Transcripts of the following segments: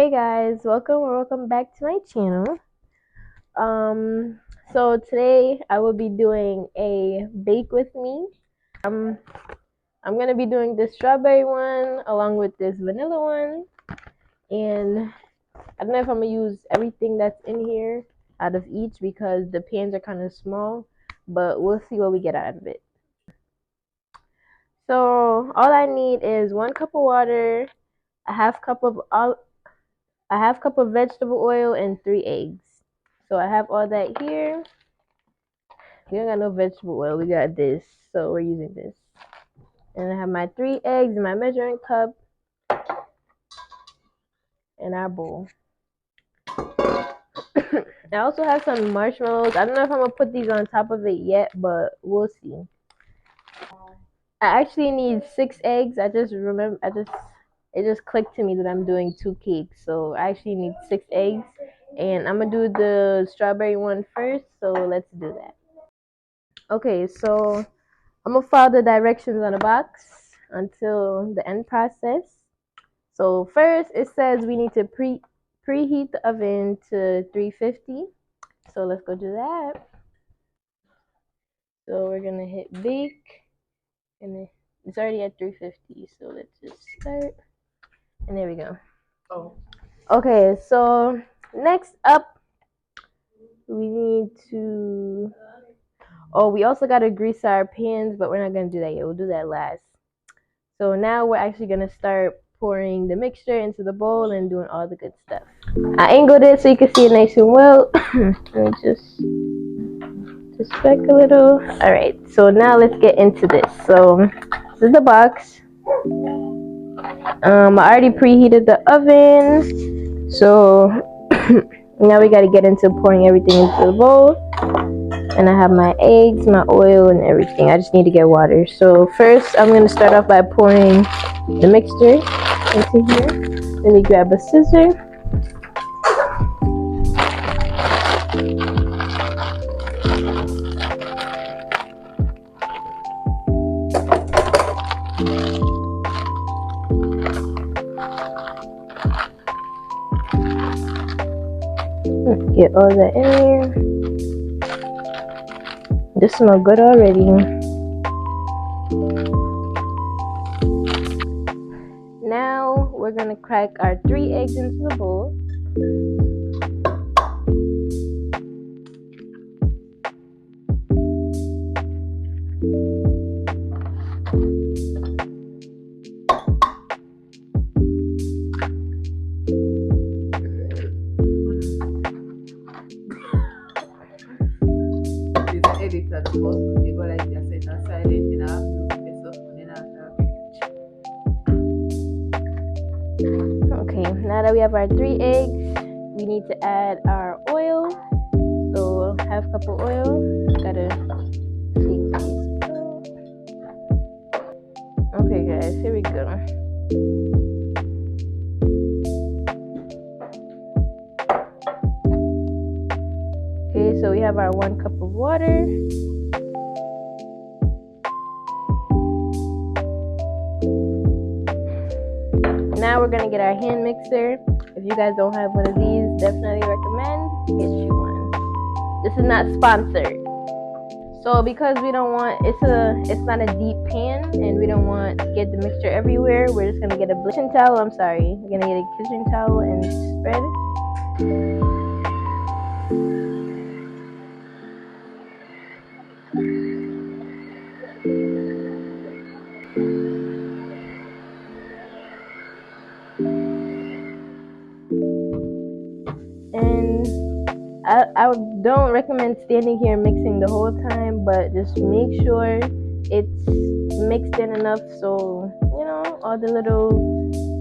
Hey guys, welcome back to my channel. So today I will be doing a bake with me. I'm gonna be doing this strawberry one along with this vanilla one, and I don't know if I'm gonna use everything that's in here out of each because the pans are kind of small, but we'll see what we get out of it. So all I need is 1 cup of water, a half cup of vegetable oil, and 3 eggs. So I have all that here. We don't got no vegetable oil. We got this, so we're using this. And I have my 3 eggs in my measuring cup and our bowl. I also have some marshmallows. I don't know if I'm gonna put these on top of it yet, but we'll see. I actually need 6 eggs. It just clicked to me that I'm doing 2 cakes, so I actually need 6 eggs. And I'm gonna do the strawberry one first, so let's do that. Okay, so I'm gonna follow the directions on the box until the end process. So first, it says we need to preheat the oven to 350. So let's go do that. So we're gonna hit bake, and it's already at 350. So let's just start, and there we go. Oh. Okay, so next up, we need to. Oh, we also gotta grease our pans, but we're not gonna do that yet. We'll do that last. So now we're actually gonna start pouring the mixture into the bowl and doing all the good stuff. I angled it so you can see it nice and well. Let me just back a little. All right, so now let's get into this. So this is the box. I already preheated the oven, so now we gotta get into pouring everything into the bowl. And I have my eggs, my oil, and everything. I just need to get water. So first, I'm gonna start off by pouring the mixture into here. Let me grab a scissor. Get all that in there. This smells good already. Now we're gonna crack our 3 eggs into the bowl. Okay, now that we have our 3 eggs, we need to add our oil. So half cup of oil. Gotta shake these up. Okay guys, here we go. Okay, so we have our 1 cup of water. Now we're gonna get our hand mixer. If you guys don't have one of these, definitely recommend get you one. This is not sponsored. So because we don't want it's not a deep pan and we don't want to get the mixture everywhere, we're just gonna get a kitchen towel. We're gonna get a kitchen towel and spread. And I don't recommend standing here mixing the whole time, but just make sure it's mixed in enough so you know all the little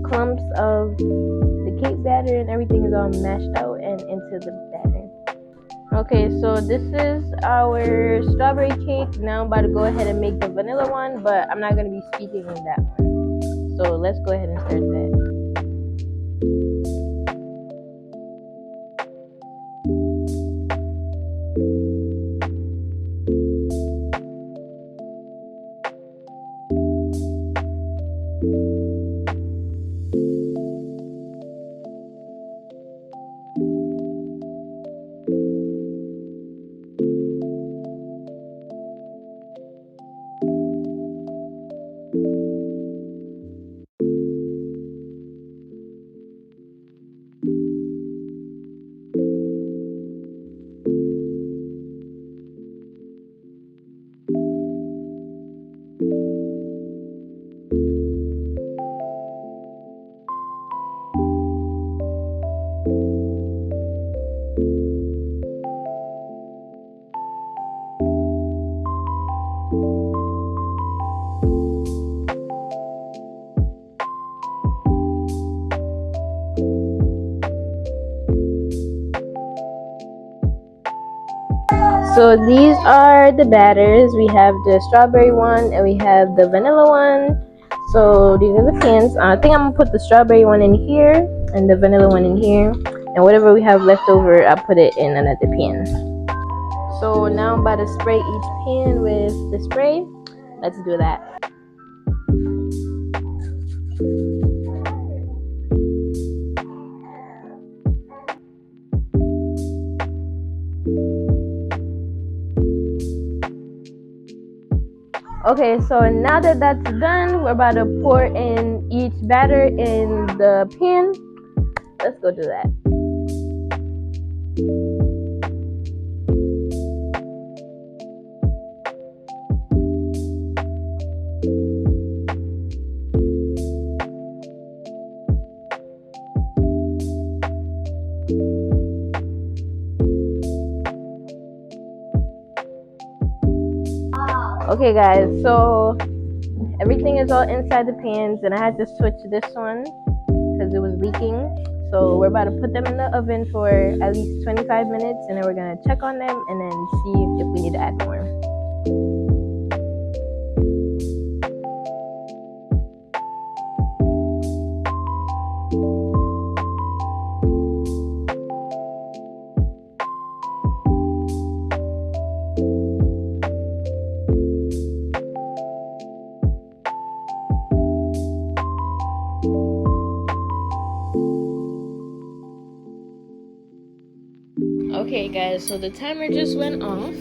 clumps of the cake batter and everything is all mashed out and into the batter. Okay, so this is our strawberry cake. Now I'm about to go ahead and make the vanilla one, but I'm not going to be speaking on that one. So let's go ahead and start that. So these are the batters. We have the strawberry one and we have the vanilla one. So these are the pans. I think I'm gonna put the strawberry one in here and the vanilla one in here. And whatever we have left over, I'll put it in another pan. So now I'm about to spray each pan with the spray. Let's do that. Okay, so now that that's done, we're about to pour in each batter in the pan. Let's go do that. Okay guys, so everything is all inside the pans and I had to switch this one because it was leaking. So we're about to put them in the oven for at least 25 minutes and then we're going to check on them and then see if we need to add more. Okay guys, so the timer just went off.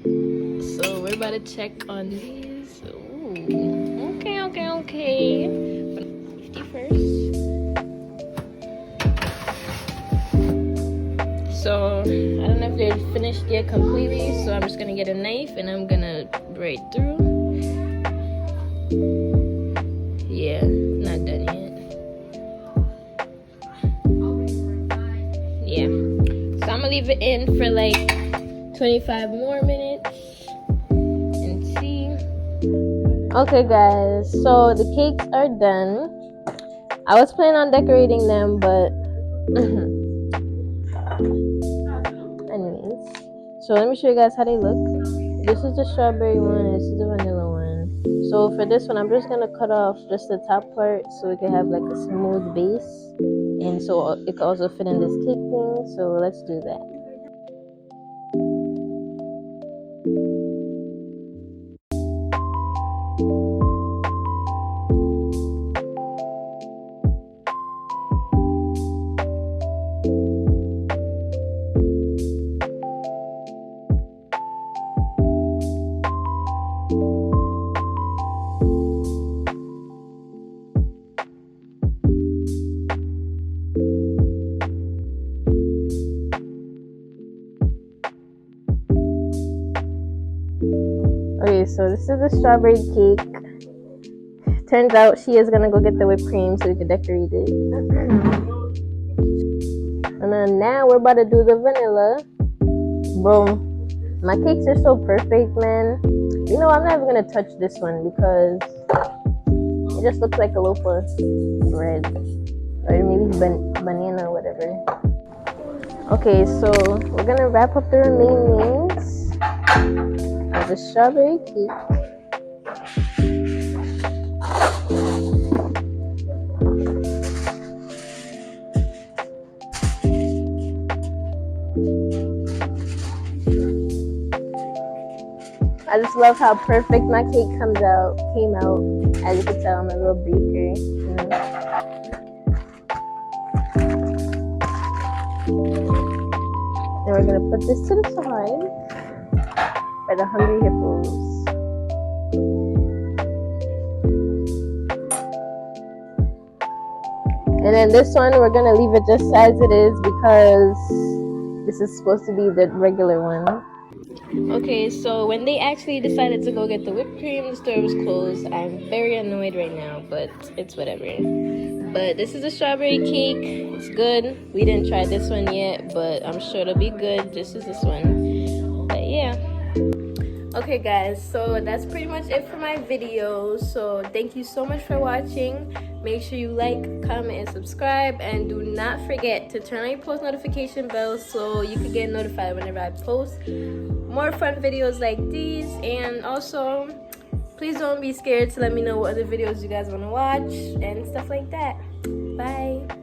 So we're about to check on these. Ooh, okay. 50 first. So I don't know if they're finished yet completely, so I'm just gonna get a knife and I'm gonna break through. Yeah, not done yet. Yeah. So I'm gonna leave it in for like 25 more minutes and see. Okay guys, so the cakes are done. I was planning on decorating them, but anyways. So let me show you guys how they look. This is the strawberry one, this is the vanilla one. So for this one, I'm just gonna cut off just the top part so it can have like a smooth base. And so it can also fit in this cake thing, so let's do that. Okay, so this is the strawberry cake. Turns out she is gonna go get the whipped cream so we can decorate it. And then now we're about to do the vanilla. Bro, my cakes are so perfect, man. You know, I'm never gonna touch this one because it just looks like a loaf of bread. Or maybe banana or whatever. Okay, so we're gonna wrap up the remainings of the strawberry cake. I just love how perfect my cake came out. As you can tell, I'm a little baker, you know. Then we're gonna put this to the side for the hungry hippos. And then this one, we're gonna leave it just as it is because this is supposed to be the regular one. Okay, so when they actually decided to go get the whipped cream, the store was closed. I'm very annoyed right now, but it's whatever. But this is a strawberry cake. It's good. We didn't try this one yet, but I'm sure it'll be good just as this one. But yeah. Okay guys, so that's pretty much it for my video. So thank you so much for watching. Make sure you like, comment, and subscribe, and do not forget to turn on your post notification bell so you can get notified whenever I post. more fun videos like these. And also, please don't be scared to let me know what other videos you guys want to watch and stuff like that. Bye.